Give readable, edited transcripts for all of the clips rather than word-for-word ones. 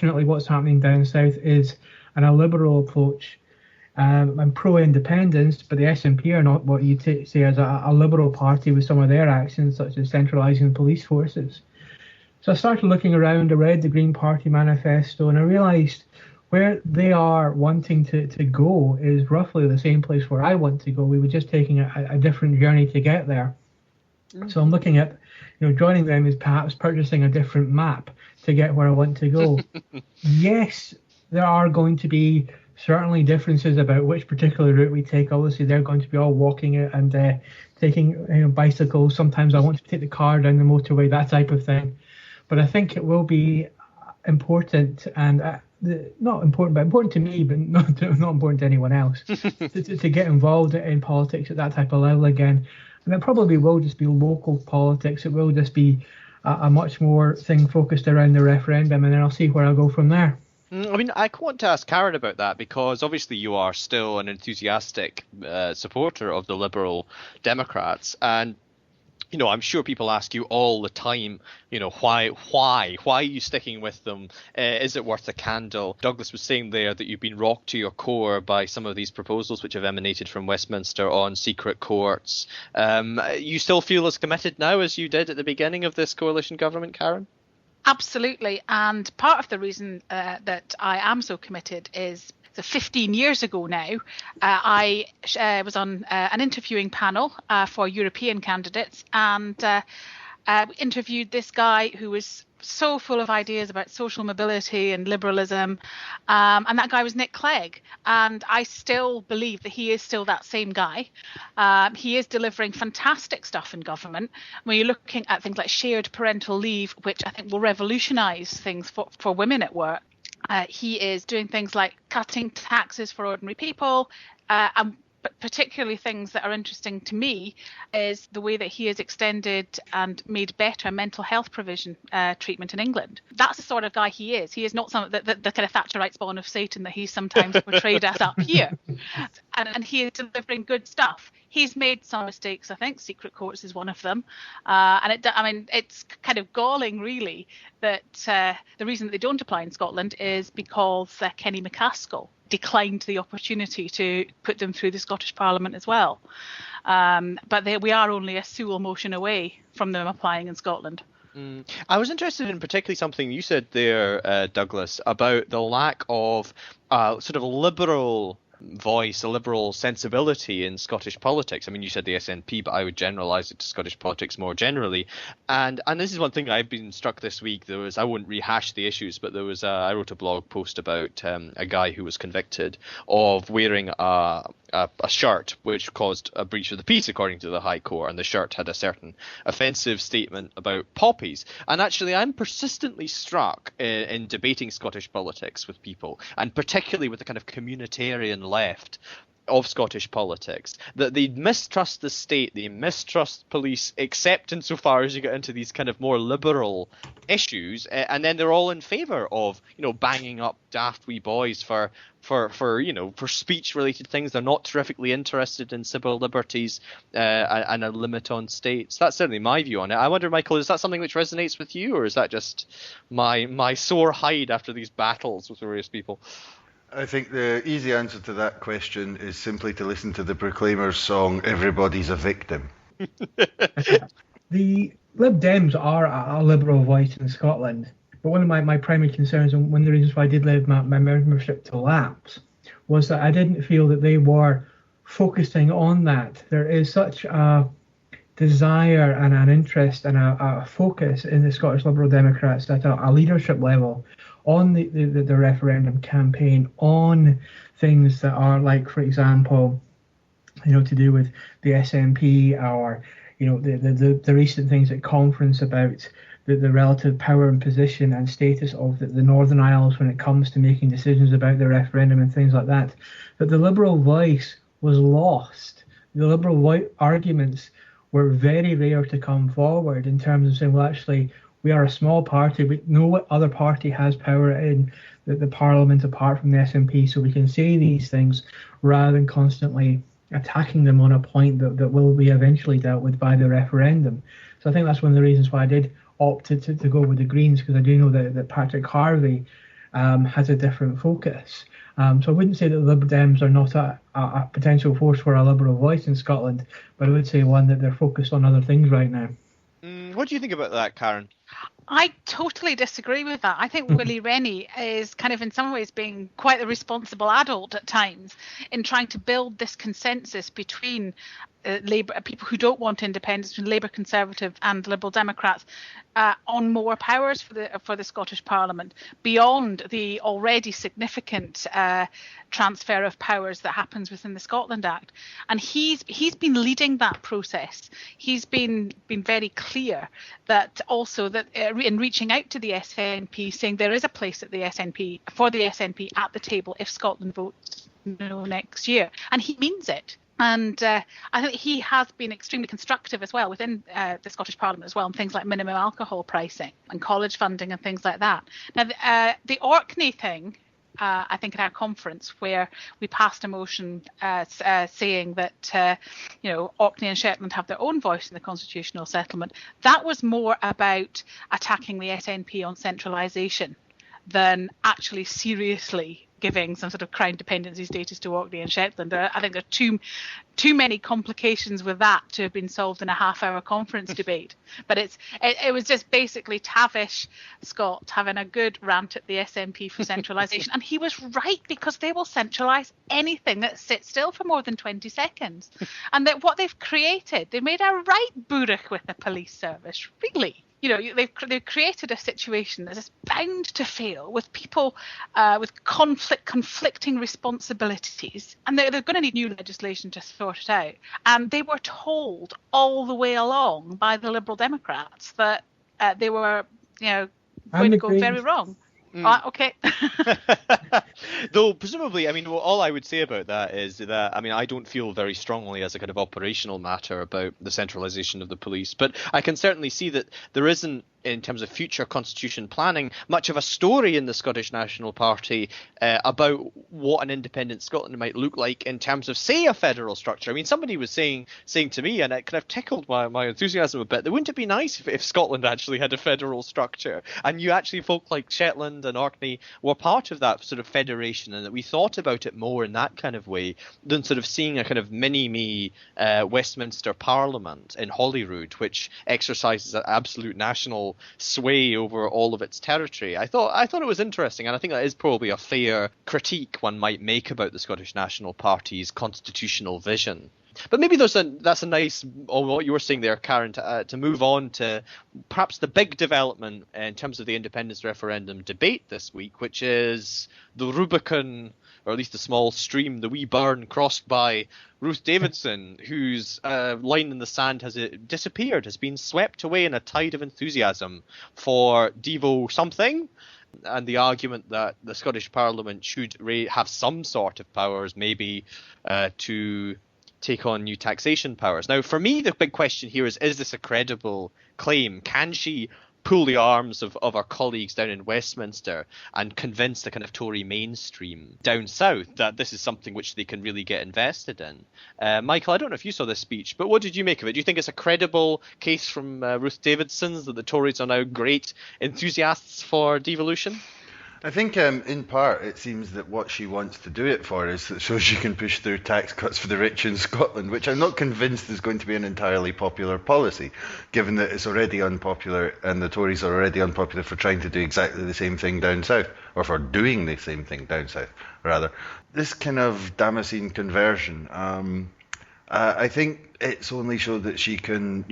unfortunately, what's happening down south is a liberal approach. I'm pro-independence, but the SNP are not what you say as a liberal party with some of their actions, such as centralising police forces. So I started looking around, I read the Green Party manifesto, and I realised where they are wanting to go is roughly the same place where I want to go. We were just taking a different journey to get there. So I'm looking at, joining them is perhaps purchasing a different map to get where I want to go. Yes, there are going to be certainly differences about which particular route we take. Obviously, they're going to be all walking it and taking bicycles. Sometimes I want to take the car down the motorway, that type of thing. But I think it will be important and not important, but important to me, but not important to anyone else, to get involved in politics at that type of level again. And it probably will just be local politics. It will just be a much more thing focused around the referendum, and then I'll see where I'll go from there. I mean, I want to ask Caron about that, because obviously you are still an enthusiastic supporter of the Liberal Democrats, and I'm sure people ask you all the time, why are you sticking with them? Is it worth a candle? Douglas was saying there that you've been rocked to your core by some of these proposals which have emanated from Westminster on secret courts. You still feel as committed now as you did at the beginning of this coalition government, Caron? Absolutely. And part of the reason that I am so committed is, so 15 years ago now, I was on an interviewing panel for European candidates, and interviewed this guy who was so full of ideas about social mobility and liberalism, and that guy was Nick Clegg, and I still believe that he is still that same guy. He is delivering fantastic stuff in government. When you're looking at things like shared parental leave, which I think will revolutionise things for women at work. He is doing things like cutting taxes for ordinary people, but particularly things that are interesting to me is the way that he has extended and made better mental health provision treatment in England. That's the sort of guy he is. He is not the kind of Thatcherite spawn of Satan that he's sometimes portrayed as up here. And he is delivering good stuff. He's made some mistakes, I think. Secret courts is one of them. It's kind of galling, really, that the reason that they don't apply in Scotland is because Kenny McCaskill declined the opportunity to put them through the Scottish Parliament as well. But we are only a Sewell motion away from them applying in Scotland. I was interested in particularly something you said there, Douglas, about the lack of sort of liberal voice, a liberal sensibility in Scottish politics. I mean, you said the SNP, but I would generalise it to Scottish politics more generally. And this is one thing I've been struck this week. I won't rehash the issues, but I wrote a blog post about a guy who was convicted of wearing a shirt which caused a breach of the peace, according to the High Court, and the shirt had a certain offensive statement about poppies. And actually, I'm persistently struck in debating Scottish politics with people, and particularly with the kind of communitarian left of Scottish politics, that they mistrust the state, they mistrust police, except insofar as you get into these kind of more liberal issues, and then they're all in favour of, banging up daft wee boys for speech-related things. They're not terrifically interested in civil liberties and a limit on states. That's certainly my view on it. I wonder, Michael, is that something which resonates with you, or is that just my sore hide after these battles with various people? I think the easy answer to that question is simply to listen to the Proclaimers' song, Everybody's a Victim. The Lib Dems are a liberal voice in Scotland, but one of my primary concerns, and one of the reasons why I did let my membership to lapse, was that I didn't feel that they were focusing on that. There is such a desire and an interest and a focus in the Scottish Liberal Democrats at a leadership level on the referendum campaign, on things that are like, for example, to do with the SNP, or the recent things at conference about the relative power and position and status of the Northern Isles when it comes to making decisions about the referendum and things like that, that the Liberal voice was lost. The Liberal arguments were very rare to come forward in terms of saying, well, actually, we are a small party. We know what other party has power in the Parliament apart from the SNP, so we can say these things rather than constantly attacking them on a point that will be eventually dealt with by the referendum. So I think that's one of the reasons why I did opt to go with the Greens, because I do know that Patrick Harvey has a different focus. So I wouldn't say that the Lib Dems are not a potential force for a Liberal voice in Scotland, but I would say one that they're focused on other things right now. What do you think about that, Caron? I totally disagree with that. I think Willie Rennie is kind of in some ways being quite the responsible adult at times in trying to build this consensus between Labour, people who don't want independence, between Labour Conservative and Liberal Democrats, on more powers for the Scottish Parliament beyond the already significant transfer of powers that happens within the Scotland Act. And he's been leading that process. He's been very clear that also that in reaching out to the SNP, saying there is a place at the SNP for the SNP at the table if Scotland votes no next year, and he means it. And I think he has been extremely constructive as well within the Scottish Parliament as well, on things like minimum alcohol pricing and college funding and things like that. Now, the Orkney thing, I think at our conference where we passed a motion saying that, Orkney and Shetland have their own voice in the constitutional settlement, that was more about attacking the SNP on centralisation than actually seriously giving some sort of crown dependency status to Orkney and Shetland. I think there are too many complications with that to have been solved in a half-hour conference debate. But it was just basically Tavish Scott having a good rant at the SNP for centralisation. And he was right, because they will centralise anything that sits still for more than 20 seconds. And that what they've created, they've made a right burach with the police service, really. They've created a situation that is bound to fail with people with conflicting responsibilities, and they're going to need new legislation to sort it out. And they were told all the way along by the Liberal Democrats that they were, going to go very wrong. Okay. Though presumably, all I would say about that is that, I don't feel very strongly as a kind of operational matter about the centralisation of the police, but I can certainly see that there isn't, in terms of future constitution planning, much of a story in the Scottish National Party about what an independent Scotland might look like in terms of, say, a federal structure. Somebody was saying to me, and it kind of tickled my enthusiasm a bit, that wouldn't it be nice if Scotland actually had a federal structure, and you actually, folk like Shetland and Orkney were part of that sort of federation, and that we thought about it more in that kind of way than sort of seeing a kind of mini-me Westminster Parliament in Holyrood, which exercises an absolute national sway over all of its territory. I thought it was interesting, and I think that is probably a fair critique one might make about the Scottish National Party's constitutional vision. But maybe that's a nice, on what you were saying there, Caron, to move on to perhaps the big development in terms of the independence referendum debate this week, which is the Rubicon, or at least the small stream, the wee burn crossed by Ruth Davidson, whose line in the sand has disappeared, has been swept away in a tide of enthusiasm for Devo something, and the argument that the Scottish Parliament should have some sort of powers, maybe to take on new taxation powers. Now, for me, the big question here is this a credible claim? Can she pull the arms of our colleagues down in Westminster and convince the kind of Tory mainstream down south that this is something which they can really get invested in? Michael, I don't know if you saw this speech, but what did you make of it? Do you think it's a credible case from Ruth Davidson's that the Tories are now great enthusiasts for devolution? I think in part it seems that what she wants to do it for is so she can push through tax cuts for the rich in Scotland, which I'm not convinced is going to be an entirely popular policy, given that it's already unpopular and the Tories are already unpopular for trying to do exactly the same thing down south, or for doing the same thing down south, rather. This kind of Damascene conversion, I think it's only so that she can,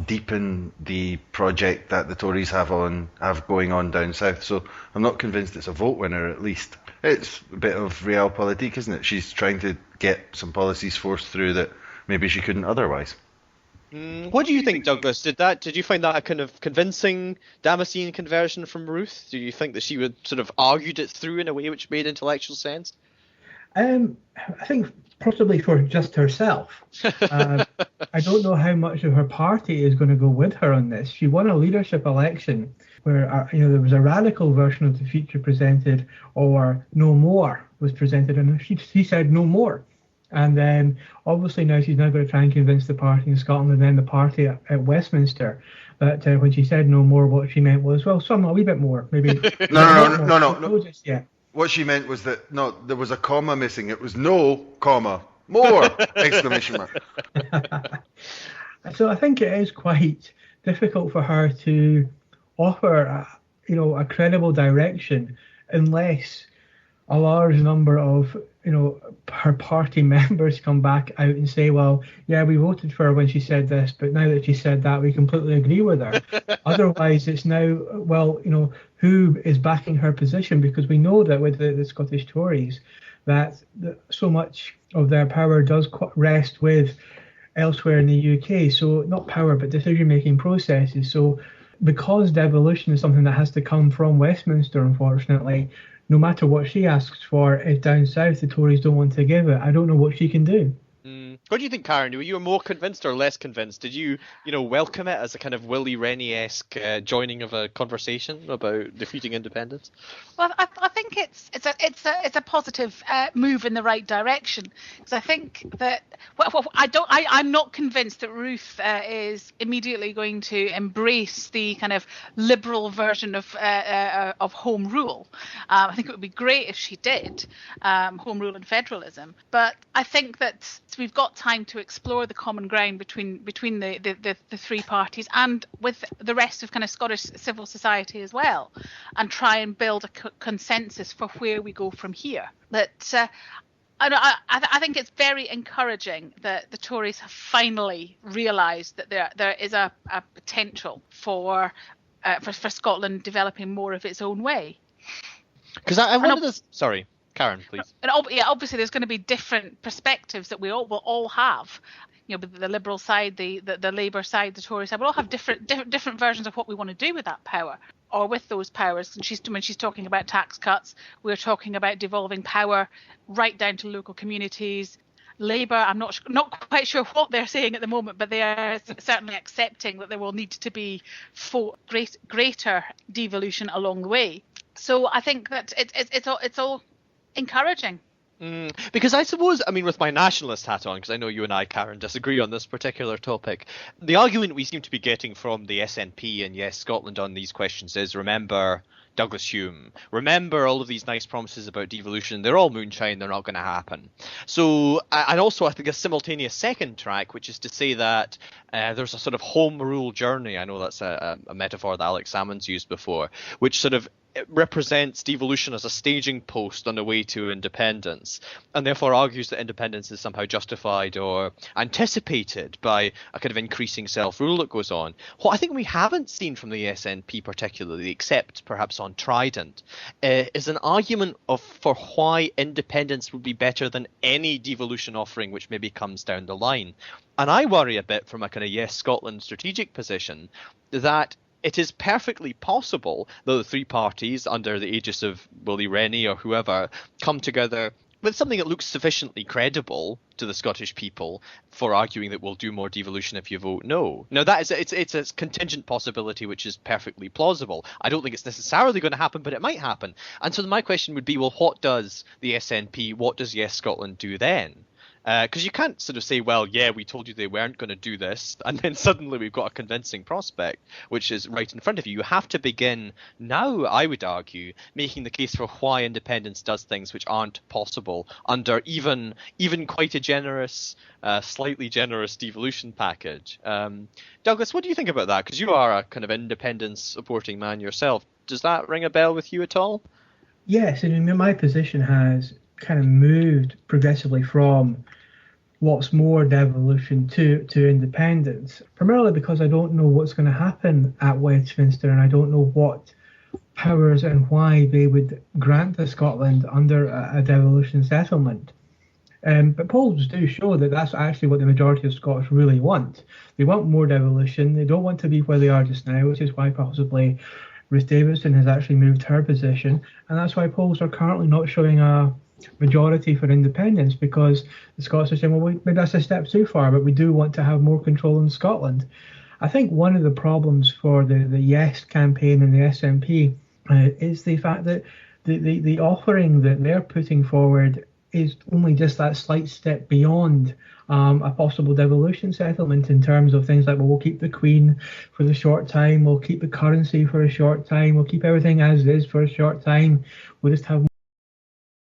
deepen the project that the Tories have going on down south. So I'm not convinced it's a vote winner, at least. It's a bit of realpolitik, isn't it? She's trying to get some policies forced through that maybe she couldn't otherwise. What do you think, Douglas? Did you find that a kind of convincing Damascene conversion from Ruth? Do you think that she would sort of argued it through in a way which made intellectual sense? I think possibly for just herself. I don't know how much of her party is going to go with her on this. She won a leadership election where there was a radical version of the future presented, or no more was presented, and she said no more. And then obviously now she's going to try and convince the party in Scotland and then the party at Westminster that when she said no more, what she meant was, well, some a wee bit more, maybe. No. Just yet. What she meant was that, no, there was a comma missing. It was no, comma, more, exclamation mark. So I think it is quite difficult for her to offer, a credible direction unless a large number of, her party members come back out and say, well, yeah, we voted for her when she said this, but now that she said that, we completely agree with her. Otherwise, it's now, well, who is backing her position? Because we know that with the Scottish Tories, that so much of their power does rest with elsewhere in the UK. So not power, but decision-making processes. So because devolution is something that has to come from Westminster, unfortunately, no matter what she asks for, if down south the Tories don't want to give it, I don't know what she can do. What do you think, Caron? Were you more convinced or less convinced? Did you, welcome it as a kind of Willie Rennie-esque joining of a conversation about defeating independence? Well, I think it's a positive move in the right direction, because I think that I'm not convinced that Ruth is immediately going to embrace the kind of liberal version of home rule. I think it would be great if she did, home rule and federalism. But I think that we've got time to explore the common ground between the three parties and with the rest of kind of Scottish civil society as well, and try and build a consensus for where we go from here. But I think it's very encouraging that the Tories have finally realised that there is a potential for Scotland developing more of its own way. Because I wanted to... Sorry. Caron, please. And obviously there's going to be different perspectives that we will all have. The Liberal side, the Labour side, the Tory side, we'll all have different versions of what we want to do with that power or with those powers. And when she's talking about tax cuts, we're talking about devolving power right down to local communities. Labour, I'm not quite sure what they're saying at the moment, but they are certainly accepting that there will need to be greater devolution along the way. So I think that it's all encouraging. Because I suppose, with my nationalist hat on, because I know you and I, Caron, disagree on this particular topic, the argument we seem to be getting from the SNP and Yes Scotland on these questions is, remember Douglas Hume, remember all of these nice promises about devolution, they're all moonshine, they're not going to happen. So, and also I think a simultaneous second track, which is to say that there's a sort of home rule journey. I know that's a metaphor that Alex Salmond's used before, which sort of represents devolution as a staging post on the way to independence, and therefore argues that independence is somehow justified or anticipated by a kind of increasing self-rule that goes on. What I think we haven't seen from the SNP particularly, except perhaps on Trident, is an argument for why independence would be better than any devolution offering which maybe comes down the line. And I worry a bit from a kind of Yes Scotland strategic position that it is perfectly possible that the three parties, under the aegis of Willie Rennie or whoever, come together with something that looks sufficiently credible to the Scottish people for arguing that we'll do more devolution if you vote no. Now, that is it's a contingent possibility which is perfectly plausible. I don't think it's necessarily going to happen, but it might happen. And so my question would be, well, what does the SNP, what does Yes Scotland do then? Because you can't sort of say, well, yeah, we told you they weren't going to do this, and then suddenly we've got a convincing prospect, which is right in front of you. You have to begin now, I would argue, making the case for why independence does things which aren't possible under even quite a generous, slightly generous devolution package. Douglas, what do you think about that? Because you are a kind of independence-supporting man yourself. Does that ring a bell with you at all? Yes, and my position has kind of moved progressively from what's more devolution to independence, primarily because I don't know what's going to happen at Westminster, and I don't know what powers and why they would grant to Scotland under a devolution settlement. But polls do show that that's actually what the majority of Scots really want. They want more devolution. They don't want to be where they are just now, which is why possibly Ruth Davidson has actually moved her position, and that's why polls are currently not showing a majority for independence, because the Scots are saying, well, maybe that's a step too far, but we do want to have more control in Scotland. I think one of the problems for the Yes campaign and the SNP is the fact that the offering that they're putting forward is only just that slight step beyond a possible devolution settlement in terms of things like, well, we'll keep the Queen for the short time, we'll keep the currency for a short time, we'll keep everything as is for a short time, we'll just have